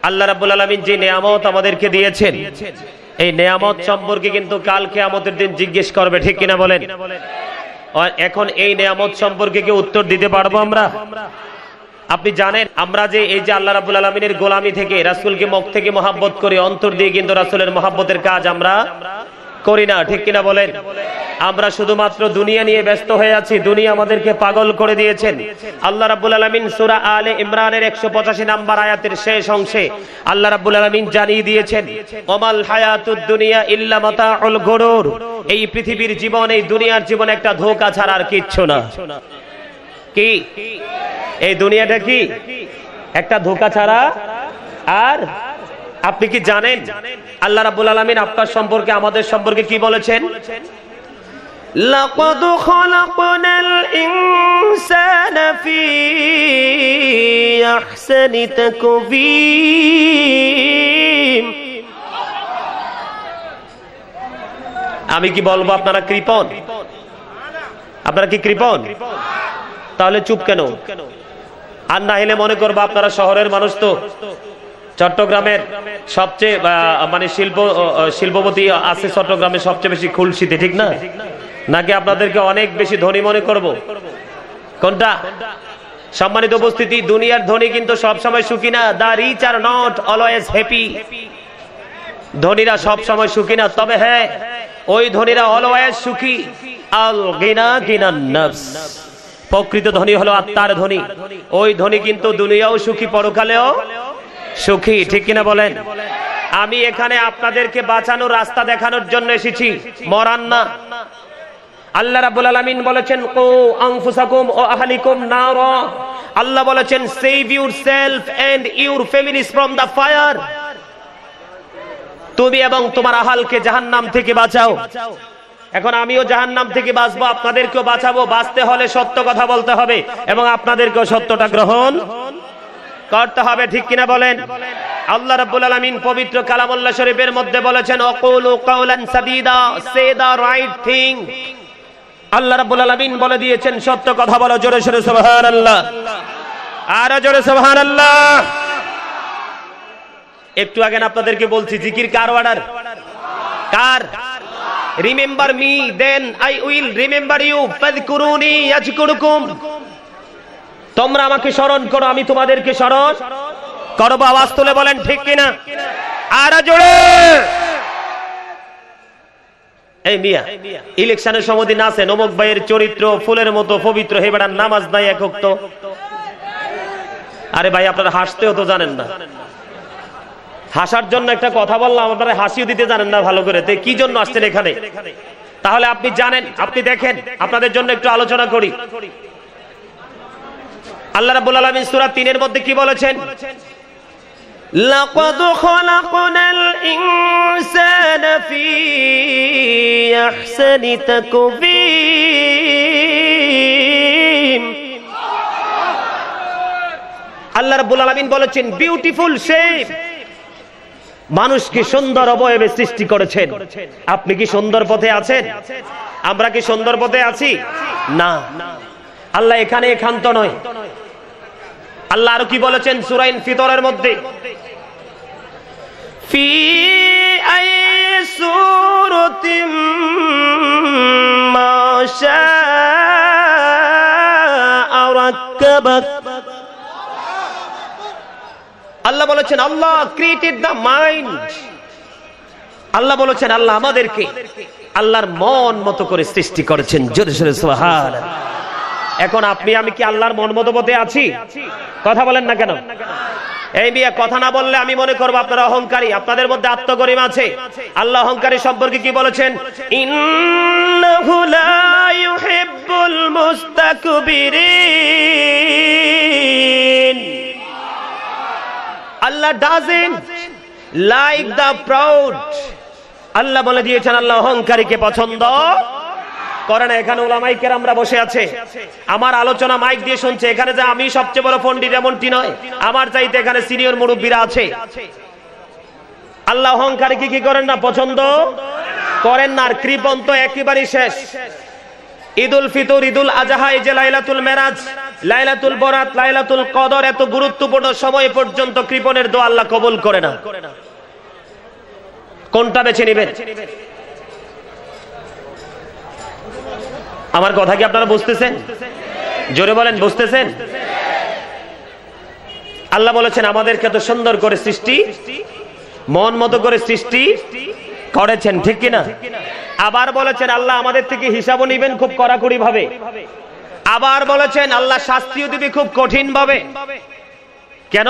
আল্লাহ রাব্বুল আলামিন যে নিয়ামত আমাদেরকে দিয়েছেন, এই নিয়ামত সম্পর্কে কিন্তু কাল কিয়ামতের দিন জিজ্ঞেস করবে, ঠিক কিনা বলেন? এখন এই নিয়ামত সম্পর্কে কি উত্তর দিতে পারবো আমরা? আপনি জানেন আমরা যে এই যে আল্লাহ রাব্বুল আলামিনের গোলামি থেকে, রাসূলকে মুখ থেকে মহব্বত করি, অন্তর দিয়ে কিন্তু রাসূলের মহব্বতের কাজ আমরা করি না, ঠিক কিনা বলেন? আমরা শুধুমাত্র দুনিয়া নিয়ে ব্যস্ত হয়ে আছি। দুনিয়া আমাদেরকে পাগল করে দিয়েছেন। আল্লাহ রাব্বুল আলামিন সূরা আলে ইমরানের 185 নম্বর আয়াতের শেষ অংশে আল্লাহ রাব্বুল আলামিন জানিয়ে দিয়েছেন, ওমাল হায়াতুদ দুনিয়া ইল্লা মাতাউল গুরুর। এই পৃথিবীর জীবন, এই দুনিয়ার জীবন একটা ধোঁকা ছাড়া আর কিচ্ছু না। কি এই দুনিয়াটা কি একটা ধোঁকা ছাড়া? আর আপনি কি জানেন আল্লাহ রাব্বুল আলামিন আপনার সম্পর্কে, আমাদের সম্পর্কে কি বলেছেন? লাকাদ খালাকনাল ইনসানা ফি আহসানি তাকওয়িম। আমি কি বলবো আপনারা কৃপণ? আপনারা কি কৃপণ? তাহলে চুপ কেন? আর না হলে মনে করবো আপনারা শহরের মানুষ, তো চট্টগ্রামের সবচেয়ে মানে শিল্পপতি আছে চট্টগ্রামের সবচেয়ে বেশি খুলশীতে, ঠিক না? নাকি আপনাদেরকে অনেক বেশি ধনী মনে করব? কোনটা? সম্মানিত উপস্থিতি, দুনিয়ার ধনী কিন্তু সব সময় সুখী না। The rich are not always happy. ধনীরা সব সময় সুখী না, তবে হ্যাঁ, ওই ধনীরা অলওয়েজ সুখী। আল গিনা গিনান নফস। প্রকৃত ধনী হলো আত্মার ধনী। ওই ধনী কিন্তু দুনিয়াও সুখী, পরকালেও সুখী, ঠিক কিনা বলেন? আমি এখানে আপনাদেরকে বাঁচানোর রাস্তা দেখানোর জন্য এসেছি, মরান না। আল্লাহ রাব্বুল আলামিন বলেছেন, কু আনফুসাকুম ওয়া আহলিকুম নারা। আল্লাহ বলেছেন, save yourself and your families from the fire. তুমি এবং তোমার আহলকে জাহান্নাম থেকে বাঁচাও। এখন আমিও জাহান্নাম থেকে বাঁচবো, আপনাদেরকেও বাঁচাবো। বাঁচতে হলে সত্য কথা বলতে হবে এবং আপনাদেরকেও সত্যটা গ্রহণ করতে হবে, ঠিক কিনা বলেন? আল্লাহ রাব্বুল আলামিন পবিত্র কালামুল্লাহ শরীফের মধ্যে বলেছেন, ওয়াকুলু কাওলান সাদীদা, সে দা রাইট থিং। আল্লাহ রাব্বুল আলামিন বলে দিয়েছেন, সত্য কথা বলো। জোরে জোরে সুবহানাল্লাহ, আর জোরে সুবহানাল্লাহ। একটু আগে আপনাদেরকে বলছি, জিকির কার অর্ডার? কার? Remember me then I will remember you, ফাযকুরুনি ইয়াযকুরুকুম। তোমরা আমাকে স্মরণ করো, আমি তোমাদেরকে স্মরণ করব। আওয়াজ তুলে বলেন, ঠিক কিনা? আর জোরে। এই মিয়া, ইলেকশনের সময় দিন আছে অমুক ভাইয়ের চরিত্র ফুলের মতো পবিত্র, হে বেড়ার নামাজ নাই একক তো। আরে ভাই, আপনারা হাসতেও তো জানেন না। হাসার জন্য একটা কথা বললাম, আপনারা হাসিও দিতে জানেন না ভালো করে। তো কি জন্য আসছেন এখানে? তাহলে আপনি জানেন, আপনি দেখেন, আপনাদের জন্য একটু আলোচনা করি। আল্লাহ রাব্বুল আলামিন সূরা 3 এর মধ্যে কি বলেছেন? লাকাদ খালাকনাল ইনসানা ফি আহসানি তাকওয়িম। আল্লাহ রাব্বুল আলামিন বলেছেন, বিউটিফুল শেপ। মানুষকে সুন্দর অবয়বে সৃষ্টি করেছেন। আপনি কি সুন্দর পথে আছেন? আমরা কি সুন্দর পথে আছি? না। আল্লাহ এখানে একান্ত নয়। আল্লাহ আরো কি বলেছেন সূরা ইনফিতরের মধ্যে? ফি আই সূরাতিম মা শাআ রাক্কাবাক। আল্লাহ বলেছেন, আল্লাহ ক্রিয়েটেড দ্য মাইন্ড। আল্লাহ বলেছেন, আল্লাহ আমাদেরকে আল্লাহর মন মতো করে সৃষ্টি করেছেন। জোরে জোরে সুবহানাল্লাহ। এখন আপনি আমি কি আল্লাহর মন মতো পথে আছি? কথা বলেন না কেন? এই মিয়া, কথা না বললে আমি মনে করবো আপনারা অহংকারী। আপনাদের মধ্যে আত্মগরিমা আছে। আল্লাহ অহংকারী সম্পর্কে কি বলেছেন? ইন্নাহু লা ইউহিব্বুল মুস্তাকবিরিন। আল্লাহ ডাজন্ট লাইক দ্য প্রাউড। আল্লাহ বলে দিয়েছেন, আল্লাহ অহংকারীকে পছন্দ করে না। এখানে উলামায়ে কেরামরা বসে আছে, আমার আলোচনা মাইক দিয়ে শুনছে। এখানে যে আমি সবচেয়ে বড় পণ্ডিত এমনটি নয়, আমার চাইতে এখানে সিনিয়র মুরব্বীরা আছে। আল্লাহ অহংকারীকে কি করেন না? পছন্দ করেন না। আর কৃপণ তো একেবারেই শেষ। ঈদুল ফিতর, ঈদুল আজহা, এই যে লাইলাতুল মেরাজ, লাইলাতুল বরাত, লাইলাতুল কদর এত গুরুত্বপূর্ণ সময় পর্যন্ত কৃপণের দোয়া আল্লাহ কবুল করে না। কোনটা বেছে নেবেন? আমার কথা কি আপনারা বুঝতেছেন? জোরে বলেন, বুঝতেছেন? আল্লাহ বলেছেন আমাদেরকে এত সুন্দর করে সৃষ্টি, মন মতো করে সৃষ্টি করেছেন, ঠিক কিনা? আবার বলেছেন আল্লাহ আমাদের থেকে হিসাবও নিবেন খুব কড়াকড়ি ভাবে। আবার বলেছেন আল্লাহ শাস্তিও দিবে খুব কঠিন ভাবে। কেন?